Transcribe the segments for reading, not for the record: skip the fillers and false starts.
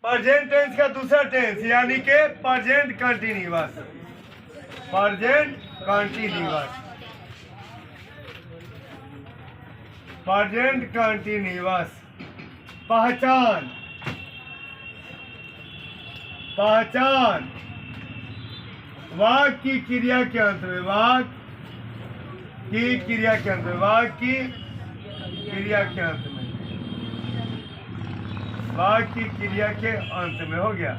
Present tense का दूसरा tense यानी के present continuous. Present continuous, present continuous. पहचान, पहचान वाक्य की क्रिया के अंत में, वाक्य की क्रिया के अंत में, वाक्य की क्रिया के अंत में, वाक्य की क्रिया के अंत में। हो गया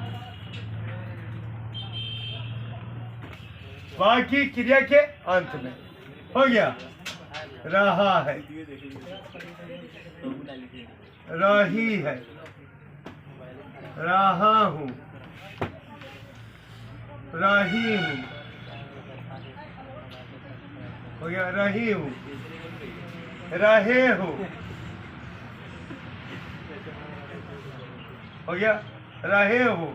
वाक्य की क्रिया के अंत में, हो गया। रहा है, रही है, रहा हूँ, रही हूँ, हो गया। रही हूँ, रहे हो, हो गया। रहे हो,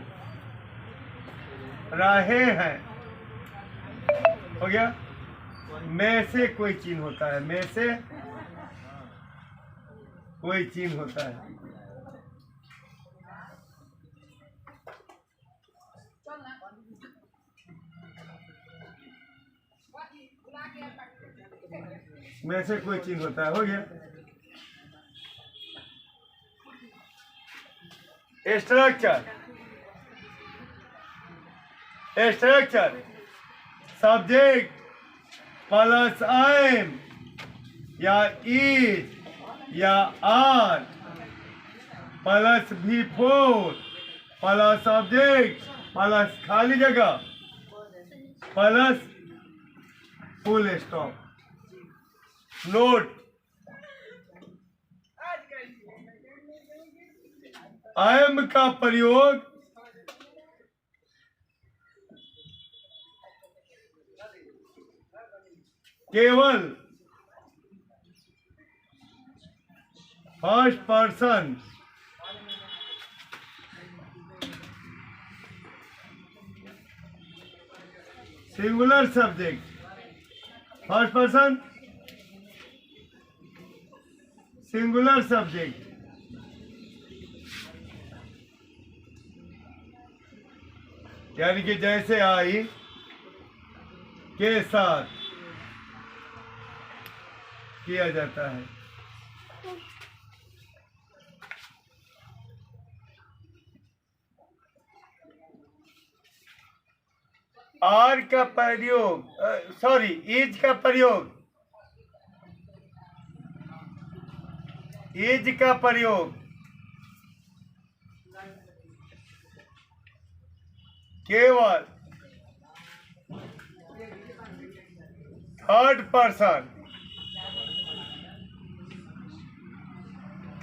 रहे हैं, हो गया। में से कोई चिन्ह होता है, में से कोई चिन्ह होता है। में से कोई चिन्ह होता है, हो गया। Structure, structure subject plus am या इज या are plus V4 plus subject plus खाली जगह प्लस फुल स्टॉप। नोट, एम का प्रयोग केवल first person singular subject, first person singular subject यानी कि जैसे आई के साथ किया जाता है। आर का प्रयोग, सॉरी इज का प्रयोग, इज का प्रयोग केवल third person,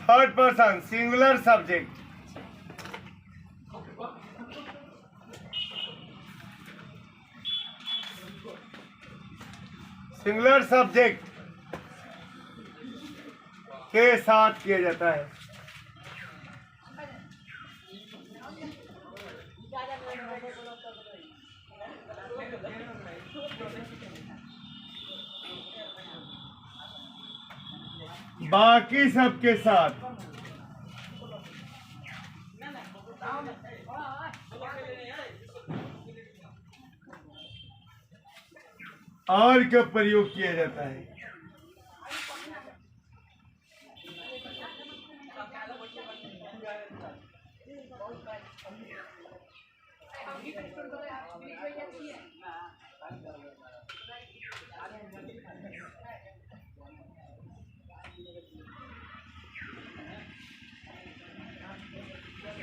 third person singular subject singular subject के साथ किया जाता है। बाकी सबके साथ और का प्रयोग किया जाता है।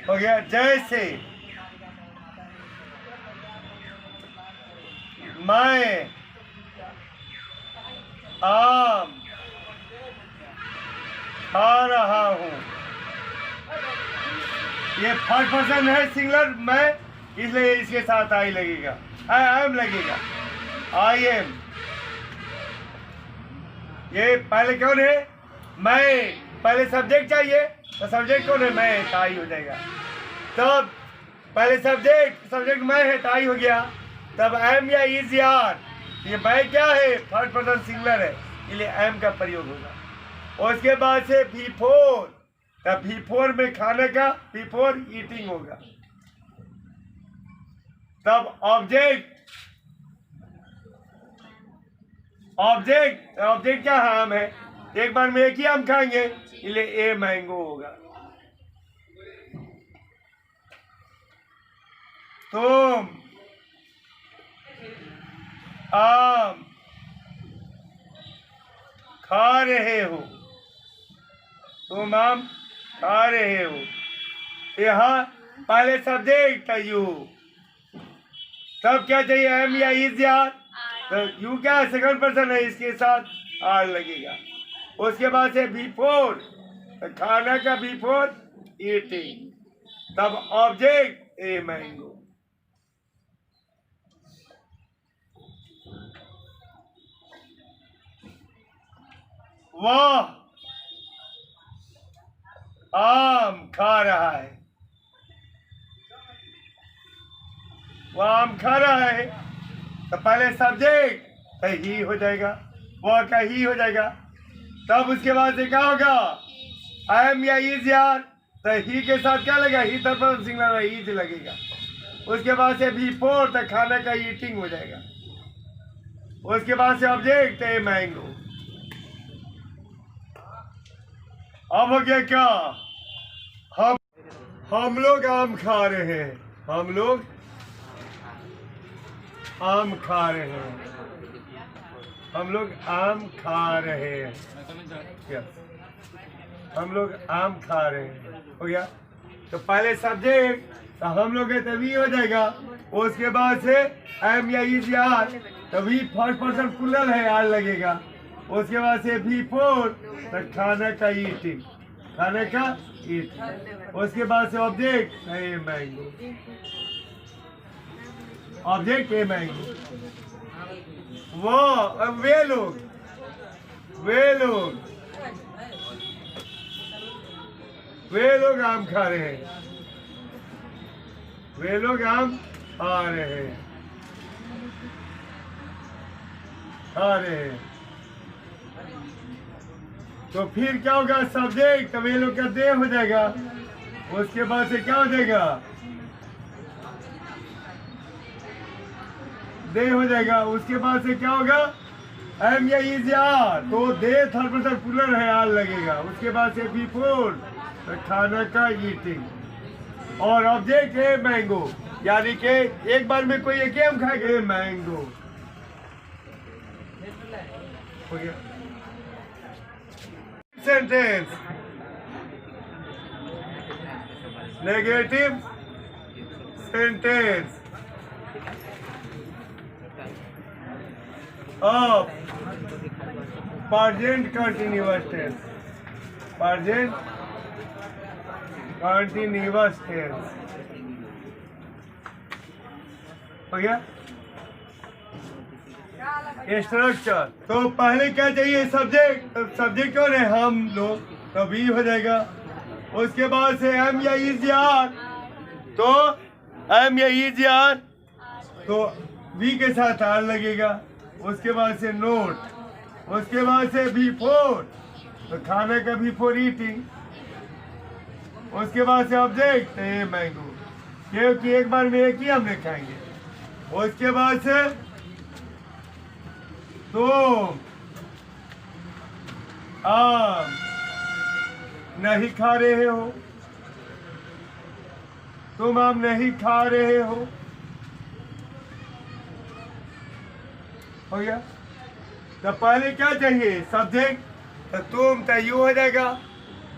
हो गया। जैसे मैं आम खा रहा हूँ, ये फर्स्ट पर्सन है सिंगुलर मैं, इसलिए इसके साथ आई लगेगा, आई एम लगेगा, आई एम। ये पहले कौन है? मैं। पहले सब्जेक्ट चाहिए तो सब्जेक्ट कौन है? मैं है, तो आई हो जाएगा। तब पहले सब्जेक्ट मैं है तो आई हो गया। तब एम या इज या आर, ये मैं क्या है? थर्ड पर्सन सिंगुलर है, इसलिए एम का प्रयोग होगा। और उसके बाद से V4 तब V4 में खाने का V4 ईटिंग होगा। तब ऑब्जेक्ट क्या आम है, एक बार में एक ही आम खाएंगे, इसलिए ए मैंगो होगा। तुम आम खा रहे हो, तुम आम खा रहे हो। यहाँ पहले सब्जेक्ट यू, तब क्या चाहिए, एम या इज यार, तो यू क्या सेकंड पर्सन है, इसके साथ आर लगेगा। उसके बाद से B4, तो खाना का B4 ईटिंग, तब ऑब्जेक्ट ए मैंगो। वह आम खा रहा है, वह आम खा रहा है, तो पहले सब्जेक्ट तो ही हो जाएगा, वह का ही हो जाएगा। तब उसके बाद से क्या होगा, एम या इज यार, तो ही के साथ क्या लगेगा, ही थर्ड पर्सन सिंगुलर इज लगेगा। उसके बाद से B4, तो खाने का ईटिंग हो जाएगा। उसके बाद से ऑब्जेक्ट ए मैंगो। अब हो गया क्या, हम लोग आम खा रहे हैं, हम लोग आम खा रहे हैं, हम लोग आम खा रहे हैं, क्या हम लोग आम खा रहे हैं, हो गया। तो पहले सब्जेक्ट तो हम लोग है तभी हो जाएगा। उसके बाद से एम या इज यार, तभी फर्स्ट पर्सन प्लूरल है, आर लगेगा। उसके बाद से B4, तो खाने का ईटिंग, खाने का ईटिंग। उसके बाद से object a mango, object a mango. वो वे लोग आम खा रहे हैं, वे लोग आम खा रहे हैं। तो फिर क्या होगा, सब्जेक्ट तो वे लोग का दे हो जाएगा। उसके बाद से क्या हो जाएगा, दे हो जाएगा। उसके बाद से क्या होगा, एम या इज यार, तो दे थर्ड पर्सन प्लूरल है, आर लगेगा। उसके बाद से B4, तो खाना का ईटिंग, और ऑब्जेक्ट है मैंगो, यानी कि एक बार में कोई एक आम खाएगा, मैंगो हो गया। Sentence negative sentence of present continuous tense, present continuous tense हो गया। स्ट्रक्चर, तो पहले क्या चाहिए, सब्जेक्ट, सब्जेक्ट कौन है, हम लोग, तो B हो जाएगा। उसके बाद से एम या इज यार, तो एम या इज यार, तो B के साथ आर लगेगा। उसके बाद से नोट, उसके बाद से B4, तो खाने का B4 ईटिंग। उसके बाद से ऑब्जेक्ट ए मैंगो, क्योंकि एक बार में एक ही हम नहीं खाएंगे। उसके बाद से तुम आम नहीं खा रहे हो, तुम आम नहीं खा रहे हो गया। तो पहले क्या चाहिए, सब्जेक्ट, तो तुम तो यू हो जाएगा,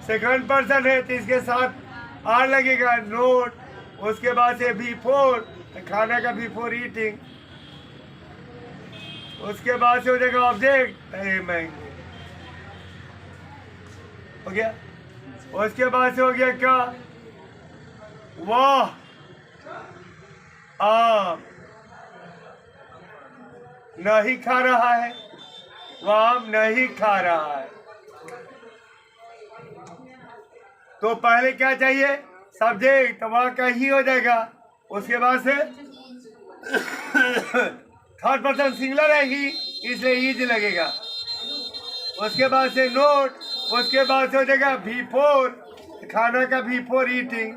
सेकंड पर्सन है तो इसके साथ आर लगेगा, नोट। उसके बाद से B4, तो खाना का B4 ईटिंग। उसके बाद से हो जाएगा ऑब्जेक्ट ए मैंगो हो गया। उसके बाद से हो गया क्या, वाह आम नहीं खा रहा है, वह आम नहीं खा रहा है। तो पहले क्या चाहिए, सब्जेक्ट, वह का ही हो जाएगा। उसके बाद से थर्ड पर्सन सिंगुलर है ही, इसलिए इज लगेगा। उसके बाद से नोट, उसके बाद से हो जाएगा B4, खाना का भी फॉर ईटिंग,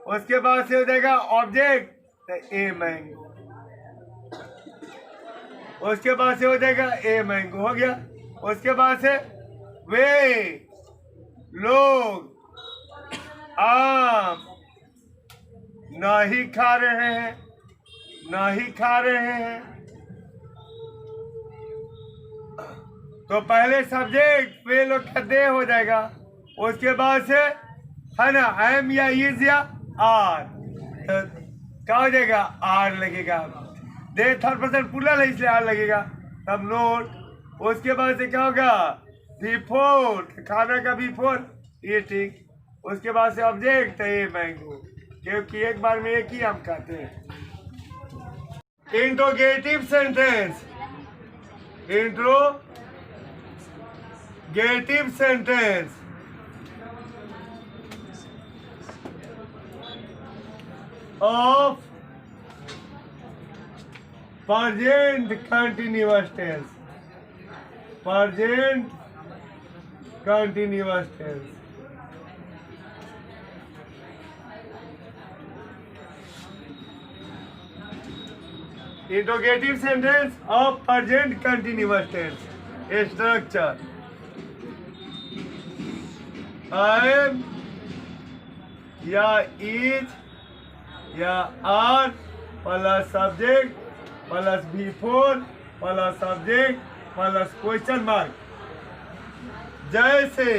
उसके बाद से हो जाएगा ऑब्जेक्ट तो ए मैंगो, उसके बाद से हो जाएगा ए मैंगो हो गया। उसके बाद से वे लोग आम नहीं खा रहे हैं, नहीं खा रहे हैं। तो पहले सब्जेक्ट वे लोग का दे हो जाएगा, उसके बाद से है ना एम या इज या आर, तो क्या हो जाएगा आर लगेगा। दे थर्ड पर्सन प्लूरल है इसलिए आर लगेगा। तब नोट, उसके बाद से क्या होगा बिफोर, खाना का बिफोर ईटिंग, उसके बाद से ऑब्जेक्ट है ये मैंगो, क्योंकि एक बार में एक ही हम खाते हैं। Interrogative sentence, interrogative sentence of present continuous tense, present continuous tense। Interrogative sentence of present continuous tense structure: I am या is या are plus subject plus before plus subject plus question mark. जैसे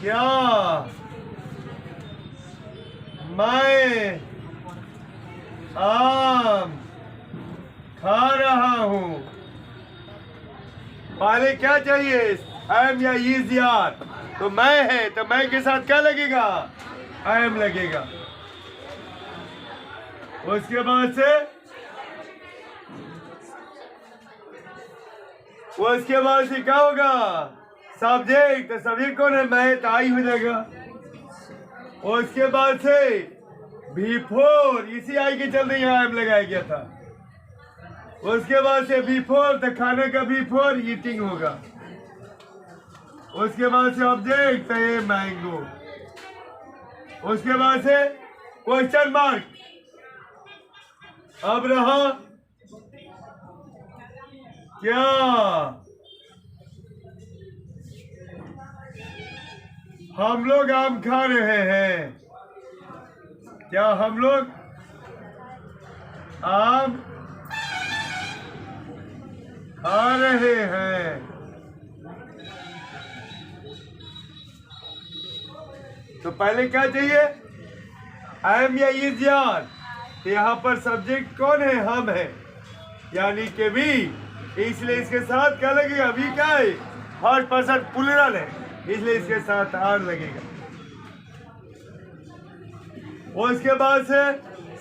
क्या मैं आम खा रहा हूँ। पहले क्या चाहिए एम या इज यार, तो मैं है तो मैं के साथ क्या लगेगा आई एम लगेगा। उसके बाद से क्या होगा सब्जेक्ट, तो सब्जेक्ट कौन है मैं, तो आई हो जाएगा। उसके बाद से बिफोर, इसी आई के चलते यहाँ आई एम लगाया गया था। उसके बाद से बिफोर, तो खाने का बिफोर ईटिंग होगा। उसके बाद से ऑब्जेक्ट है मैंगो। उसके बाद से क्वेश्चन मार्क। अब रहा क्या हम लोग आम खा रहे हैं, क्या हम लोग आम खा रहे हैं। तो पहले क्या चाहिए एम या इज यार, तो यहाँ पर सब्जेक्ट कौन है हम है यानी कि वी, इसलिए इसके साथ क्या लगेगा वी क्या है थर्ड पर्सन प्लूरल है, इसलिए इसके साथ आर लगेगा। उसके बाद से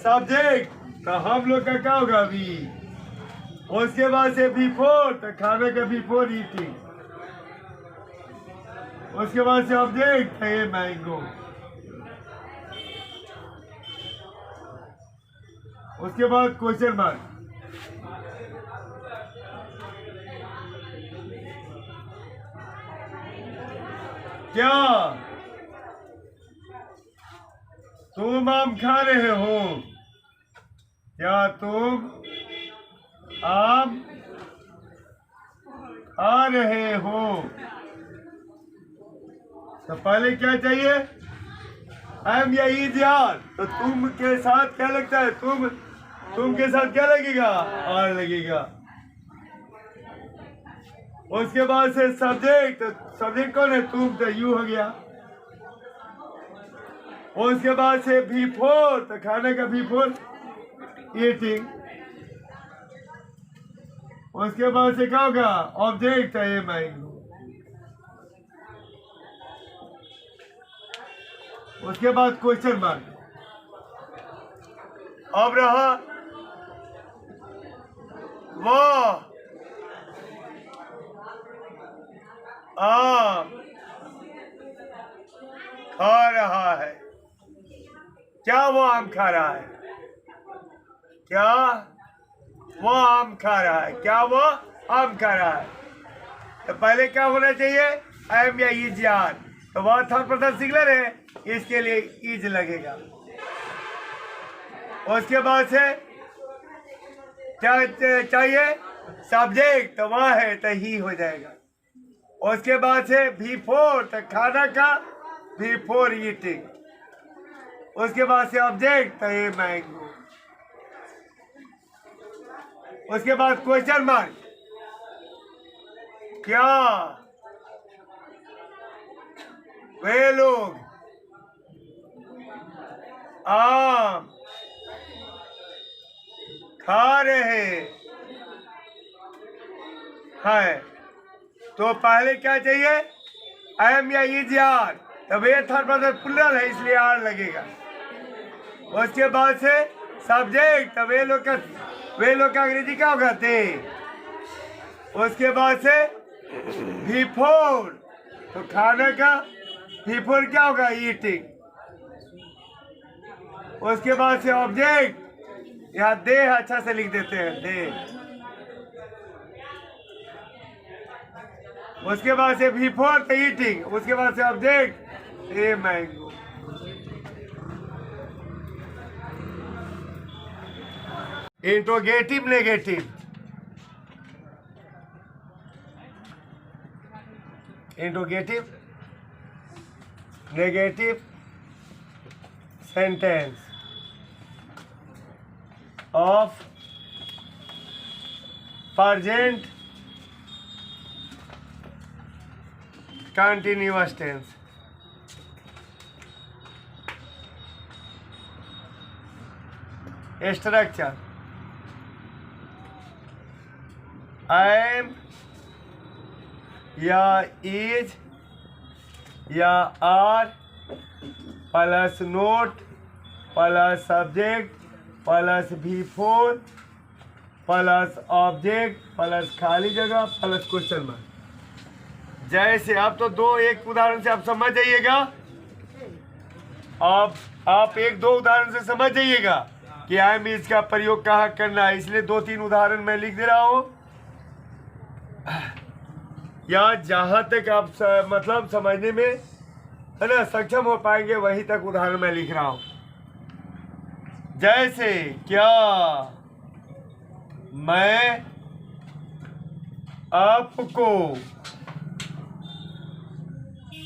सब्जेक्ट, तो हम लोग का क्या होगा वी। उसके बाद से बिफोर, तो खाने का बिफोर ईटिंग। उसके बाद से ऑब्जेक्ट है मैंगो। उसके बाद क्वेश्चन मार्क। क्या तुम आम खा रहे हो, क्या तुम आम खा रहे हो। तो पहले क्या चाहिए एम या इज यार, तो तुम के साथ क्या लगता है तुम के साथ क्या लगेगा आर लगेगा। उसके बाद से सब्जेक्ट, सब्जेक्ट कौन है तुम, तो यू हो गया। उसके बाद से बिफोर, तो खाने का बिफोर ईटिंग। उसके बाद से क्या होगा ऑब्जेक्ट है ये मैंगो। उसके बाद क्वेश्चन मार्क। अब रहा वो आम खा रहा है, क्या वो आम खा रहा है, क्या वो आम खा रहा है, क्या वो आम खा रहा है। तो पहले क्या होना चाहिए एम या इज आर, तो वह थर्ड पर्सन सिंगुलर है, इसके लिए इज लगेगा। उसके बाद से क्या चाहिए? सब्जेक्ट, तो वह है तो ही हो जाएगा। उसके बाद से बिफोर, तो खाना का, बिफोर ईटिंग। उसके बाद से ऑब्जेक्ट, तो ये मैंगो। उसके बाद क्वेश्चन मार्क, क्या वे लोग आम खा रहे हैं? तो पहले क्या चाहिए? एम या इज आर, तब ये थर्ड पर्सन प्लूरल है इसलिए आर लगेगा। उसके बाद से सब्जेक्ट, तब वे लोग का अंग्रेजी क्या होगा? थे। उसके बाद से बिफोर, तो खाने का, बिफोर क्या होगा? ईटिंग। उसके बाद से ऑब्जेक्ट, यहाँ दे अच्छा से लिख देते हैं, दे। उसके बाद से बिफोर तो ईटिंग, उसके बाद से object a mango. Interrogative negative, interrogative negative sentence of present continuous tense। Structure, am या इज या are plus not plus subject plus before plus object plus खाली जगह प्लस क्वेश्चन मार्क। जैसे आप तो दो एक उदाहरण से आप समझ जाइएगा, आप एक दो उदाहरण से समझ जाइएगा कि एम इज का प्रयोग कहाँ करना है, इसलिए दो तीन उदाहरण मैं लिख दे रहा हूँ, या जहां तक आप मतलब समझने में है ना सक्षम हो पाएंगे वहीं तक उदाहरण मैं लिख रहा हूँ। जैसे क्या मैं आपको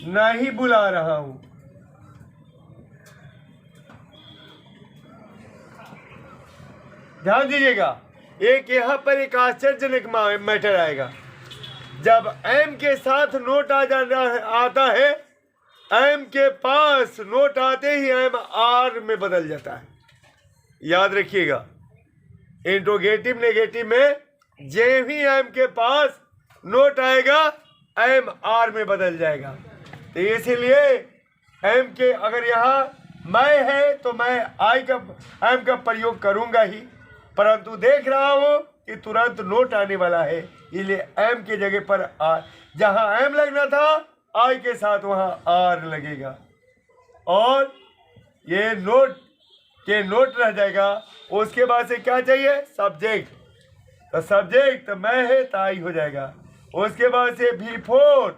नहीं बुला रहा हूं? ध्यान दीजिएगा, एक यहां पर एक आश्चर्यजनक मैटर आएगा। जब एम के साथ नोट आता है, एम के पास नोट आते ही एम आर में बदल जाता है। याद रखिएगा, इंट्रोगेटिव नेगेटिव में जे भी एम के पास नोट आएगा एम आर में बदल जाएगा। तो इसीलिए एम के अगर यहाँ मैं है तो मैं एम का प्रयोग करूंगा ही, परंतु देख रहा हूं कि तुरंत नोट आने वाला है, इसलिए एम के जगह पर आर, जहां एम लगना था आई के साथ वहां आर लगेगा और ये नोट रह जाएगा। उसके बाद से क्या चाहिए? सब्जेक्ट, तो सब्जेक्ट तो मैं है तो आई हो जाएगा। उसके बाद से बिफोर,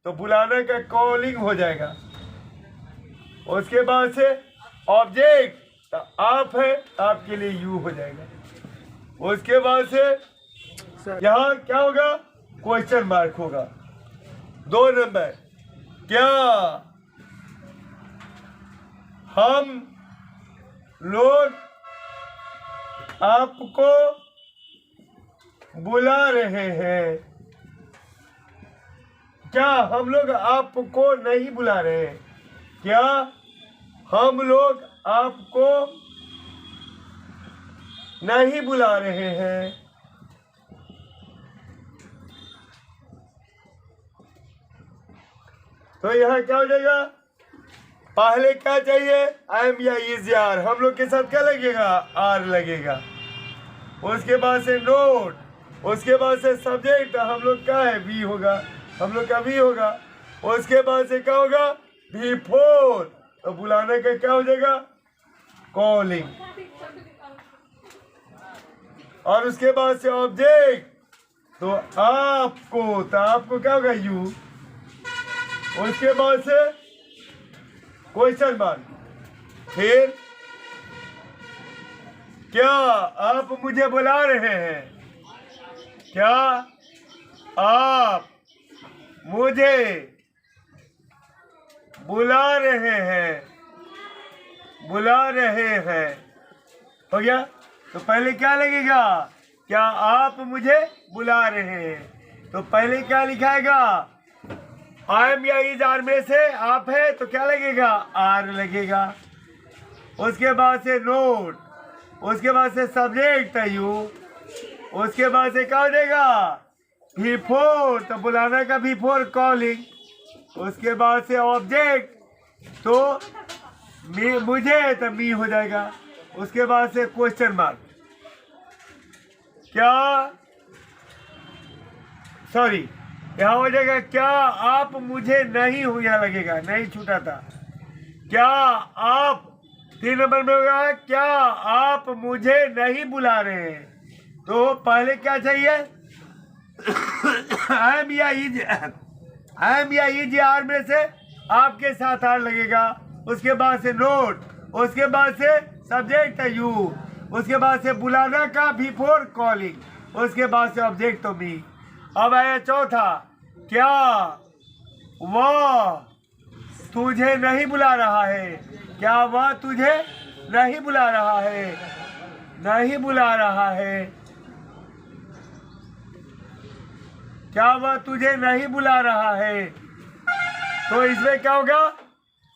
तो बुलाने का कॉलिंग हो जाएगा। उसके बाद से ऑब्जेक्ट, तो आप है, आपके लिए यू हो जाएगा। उसके बाद से यहाँ क्या होगा? क्वेश्चन मार्क होगा। 2 नंबर, क्या हम लोग आपको बुला रहे हैं? क्या हम लोग आपको नहीं बुला रहे हैं? क्या हम लोग आपको नहीं बुला रहे हैं? तो यहाँ क्या हो जाएगा? पहले क्या चाहिए? एम या इज आर, हम लोग के साथ क्या लगेगा? आर लगेगा। उसके बाद से नोट, उसके बाद से सब्जेक्ट, हम लोग का है वी होगा, हम लोग का वी होगा। उसके बाद से क्या होगा? बिफोर, तो बुलाने का क्या हो जाएगा? कॉलिंग। और उसके बाद से ऑब्जेक्ट, तो आपको क्या होगा? यू। उसके बाद से क्वेश्चन मार्क। फिर क्या आप मुझे बुला रहे हैं? क्या आप मुझे बुला रहे हैं? बुला रहे हैं, हो गया। तो पहले क्या लगेगा? क्या आप मुझे बुला रहे हैं? तो पहले क्या लिखाएगा? आई एम या इज आर में से आप है तो क्या लगेगा? आर लगेगा। उसके बाद से नोट, उसके बाद से सब्जेक्ट यू, उसके बाद से क्या हो जाएगा? बिफोर, तो बुलाना का बिफोर कॉलिंग। उसके बाद से ऑब्जेक्ट तो मुझे तो मी हो जाएगा। उसके बाद से क्वेश्चन मार्क। क्या, सॉरी, यहाँ हो जाएगा क्या आप मुझे नहीं हो, यहाँ लगेगा नहीं छूटा था। क्या आप 3 नंबर में होगा क्या आप मुझे नहीं बुला रहे हैं? तो पहले क्या चाहिए? आई एम या इज आर में से आपके साथ आर लगेगा। उसके बाद से नोट, उसके बाद से सब्जेक्ट यू, उसके बाद से बुलाना का बिफोर कॉलिंग, उसके बाद से ऑब्जेक्ट तो मी। अब आया चौथा, क्या वह तुझे नहीं बुला रहा है? क्या वह तुझे नहीं बुला रहा है? नहीं बुला रहा है। क्या वह तुझे नहीं बुला रहा है? तो इसमें क्या होगा?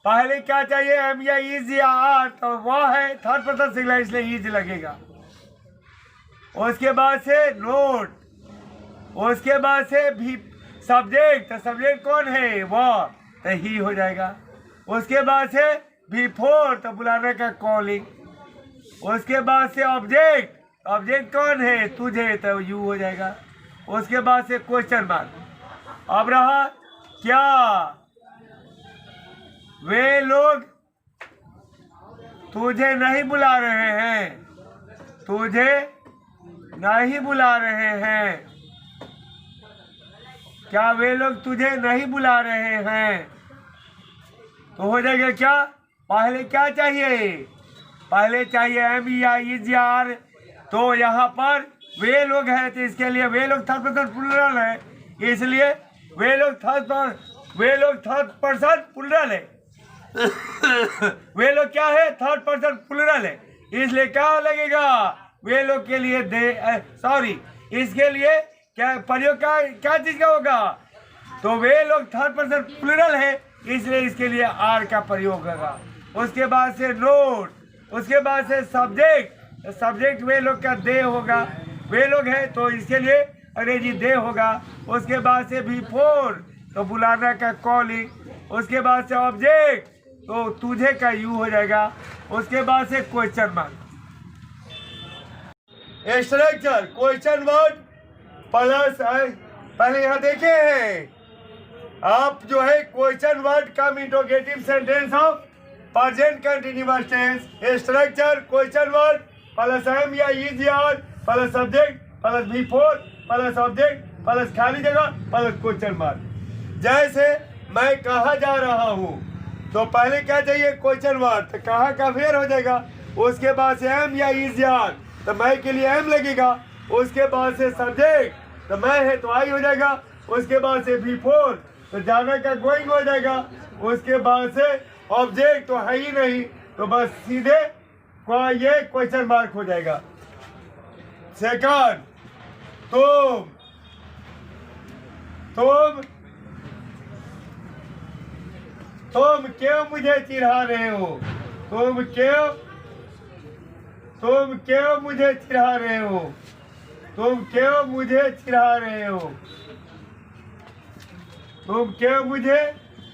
पहले क्या चाहिए? एम या इज या आर, तो वह है थर्ड पर्सन सिंगुलर इसलिए इज लगेगा। उसके बाद से नोट, उसके बाद से भी सब्जेक्ट, सब्जेक्ट कौन है? वह, तो ही हो जाएगा। उसके बाद से बिफोर, तो बुलाने का कॉलिंग। उसके बाद से ऑब्जेक्ट, ऑब्जेक्ट कौन है? तुझे, तो यू हो जाएगा। उसके बाद से क्वेश्चन मार्क। अब रहा क्या वे लोग तुझे नहीं बुला रहे हैं? तुझे नहीं बुला रहे हैं। क्या वे लोग तुझे नहीं बुला रहे हैं? तो हो जाएगा क्या? पहले क्या चाहिए? पहले चाहिए एम या इज या आर। तो यहाँ पर वे लोग हैं तो इसके लिए वे लोग थर्ड पर्सन प्लूरल है, इसलिए वे लोग थर्ड पर्सन प्लूरल है। वे लोग क्या है? थर्ड पर्सन प्लूरल है, इसलिए क्या लगेगा? वे लोग के लिए सॉरी, इसके लिए क्या प्रयोग क्या चीज का होगा? तो वे लोग थर्ड पर्सन प्लूरल है, इसलिए इसके लिए आर का प्रयोग होगा। उसके बाद से नोट, उसके बाद से सब्जेक्ट, सब्जेक्ट वे लोग का दे होगा, वे लोग है तो इसके लिए अंग्रेजी दे होगा। उसके बाद से बिफोर, तो बुलाना का कॉलिंग। उसके बाद से ऑब्जेक्ट, तो तुझे का यू हो जाएगा। उसके बाद से question mark. Structure question word plus, पहले यहाँ देखे हैं आप जो है question word cum interrogative sentence of present continuous tense. Structure question word plus am या इज या are plus subject plus before plus object plus खाली जगह प्लस क्वेश्चन मार्क। जैसे मैं कहाँ जा रहा हूँ, तो पहले क्या चाहिए? क्वेश्चन वर्ड, तो कहाँ का फेर हो जाएगा। उसके बाद से एम या इज या आर, तो मैं के लिए एम लगेगा। उसके बाद से सब्जेक्ट, तो मैं है तो आई हो जाएगा। उसके बाद से बिफोर, तो जाने का गोइंग हो जाएगा। उसके बाद से ऑब्जेक्ट तो है ही नहीं, तो बस सीधे ये क्वेश्चन मार्क हो जाएगा। सेकंड, तुम क्यों मुझे चिढ़ा रहे हो? तुम क्यों मुझे चिढ़ा रहे हो? तुम क्यों मुझे चिढ़ा रहे हो? तुम क्यों मुझे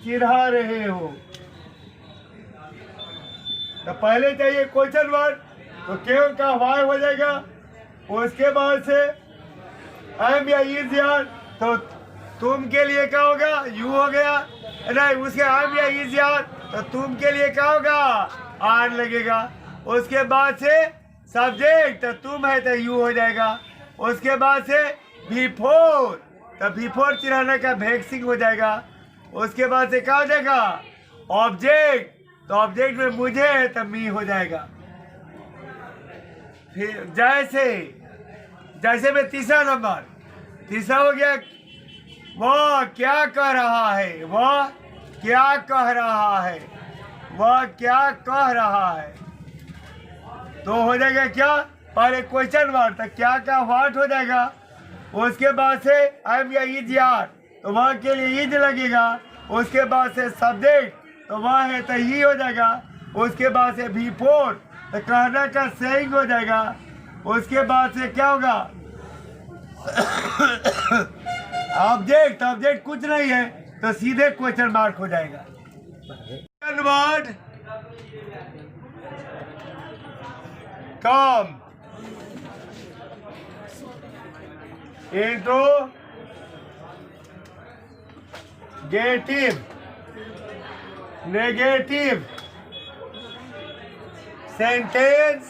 चिढ़ा रहे हो? तो पहले चाहिए क्वेश्चन वर्ड, तो क्यों का वाई हो जाएगा। उसके बाद से एम या इज यार, तो तुम के लिए क्या होगा? यू हो गया। नहीं, उसके एम या इज यार, तो तुम के लिए क्या होगा? आर लगेगा। उसके बाद से सब्जेक्ट, तो तुम है तो यू हो जाएगा। उसके बाद से बिफोर, तो बिफोर चिढ़ाने का वैक्सिंग हो जाएगा। उसके बाद से क्या हो जाएगा ऑब्जेक्ट, तो ऑब्जेक्ट में मुझे है तो मी हो जाएगा। फिर जैसे में तीसरा हो गया, वह क्या कह रहा है, वह क्या कह रहा है, वह क्या कह रहा है, तो हो जाएगा क्या, पहले क्वेश्चन वर्ड, तो क्या का व्हाट हो जाएगा। उसके बाद से आई एम या इज यार, तो वह के लिए इज लगेगा। उसके बाद से सब्जेक्ट, तो वह है तो ही हो जाएगा। उसके बाद से बिफोर, तो कहना का सेइंग हो जाएगा। उसके बाद से क्या होगा ऑब्जेक्ट कुछ नहीं है तो सीधे क्वेश्चन मार्क हो जाएगा। Word cum into negative sentence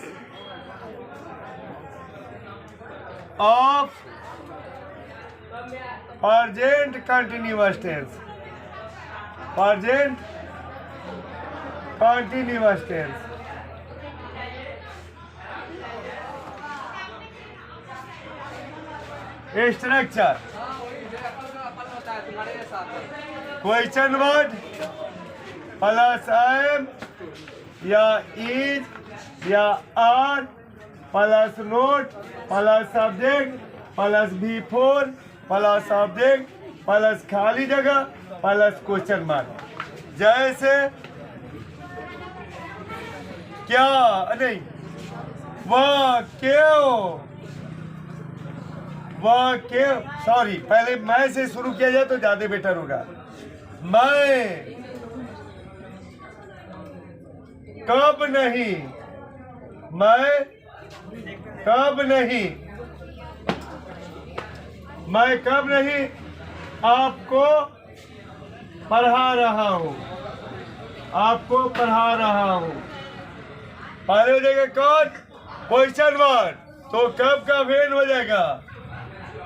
of present continuous tense, structure question word plus am या इज या are plus not plus subject plus before plus object plus खाली जगह प्लस क्वेश्चन मार्क। जैसे क्या नहीं, वह क्यों सॉरी, पहले मैं से शुरू किया जाए तो ज्यादा बेटर होगा। मैं कब नहीं, आपको पढ़ा रहा हूँ, पहले हो जाएगा कौन क्वेश्चन वर्ड, तो कब का वेन हो जाएगा।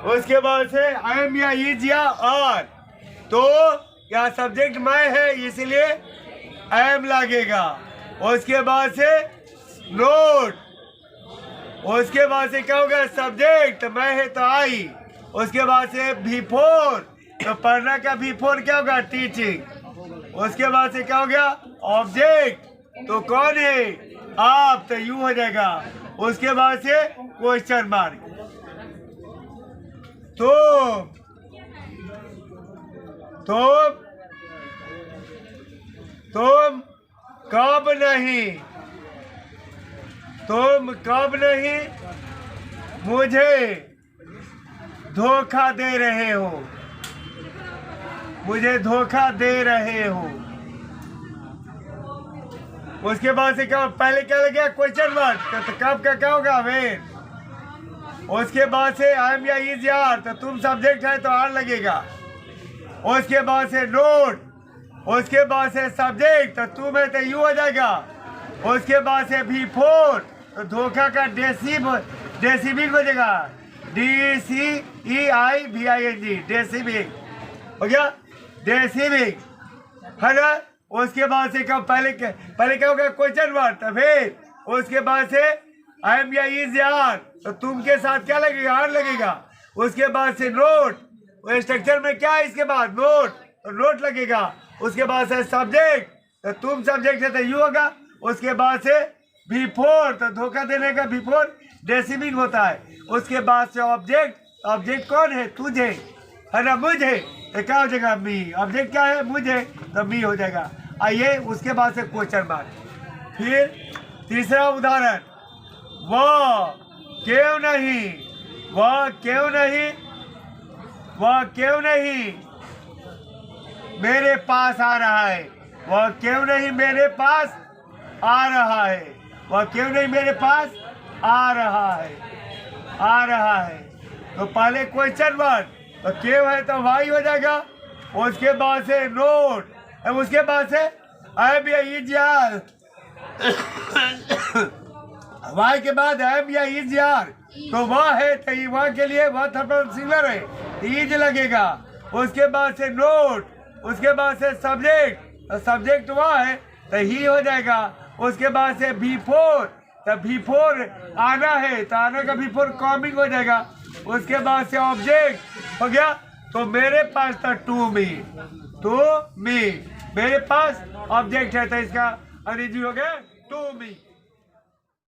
उसके बाद से आई एम या इज या आर, तो यहाँ सब्जेक्ट मैं है इसलिए एम लगेगा। उसके बाद से नोट, उसके बाद से क्या होगा सब्जेक्ट मैं है तो आई। उसके बाद से बिफोर, तो पढ़ना का बिफोर क्या होगा टीचिंग। उसके बाद से क्या हो गया ऑब्जेक्ट, तो कौन है आप, तो यू हो जाएगा। उसके बाद से क्वेश्चन मार्क, तुम कब नहीं मुझे धोखा दे रहे हो, उसके बाद से क्या, पहले क्या लगे क्वेश्चन वर्ड, तो कब का क्या होगा वेन। उसके बाद से आई एम या इज यार, तो तुम सब्जेक्ट है तो आर लगेगा। उसके बाद से नोट, उसके बाद से सब्जेक्ट, तो तुम है तो यू हो जाएगा। उसके बाद से बिफोर, तो धोखा का डेसिविंग हो जाएगा, DCEIVING, डेसिविंग हो गया, डेसिविंग है ना। उसके बाद से क्या, पहले क्या होगा क्वेश्चन वर्ड, तो फिर उसके बाद से आई एम या इज यार, तो तुम के साथ क्या लगेगा आर लगेगा। उसके बाद से नोट, स्ट्रक्चर में क्या है इसके बाद नोट, तो नोट लगेगा। उसके बाद से सब्जेक्ट, तो तुम सब्जेक्ट है तो यू होगा। उसके बाद से बिफोर, तो धोखा देने का बिफोर डेसिविंग होता है। उसके बाद से ऑब्जेक्ट कौन है, तुझे है ना, मुझे, तो क्या हो जाएगा मी। ऑब्जेक्ट क्या है मुझे, तो मी हो जाएगा। आइए उसके बाद से क्वेश्चन मार्क। फिर तीसरा उदाहरण, वह क्यों नहीं मेरे पास आ रहा है, वह क्यों नहीं मेरे पास आ रहा है। तो पहले क्वेश्चन वर्ड, तो क्यों है तो वाई हो जाएगा। उसके बाद से नोट, उसके बाद से आई बी इज यार, वाई के बाद आई बी इज यार, तो वह है तो वह के लिए वह थर्ड पर्सन सिंगुलर है, इज लगेगा। उसके बाद से नोट, उसके बाद से सब्जेक्ट, सब्जेक्ट वह है तो ही हो जाएगा। उसके बाद से B4, तो B4 आना है तो आना का B4 कमिंग हो जाएगा। उसके बाद से ऑब्जेक्ट हो गया। तो मेरे पास था टू मी, मेरे पास ऑब्जेक्ट है तो इसका अंग्रेजी हो गया टू मी।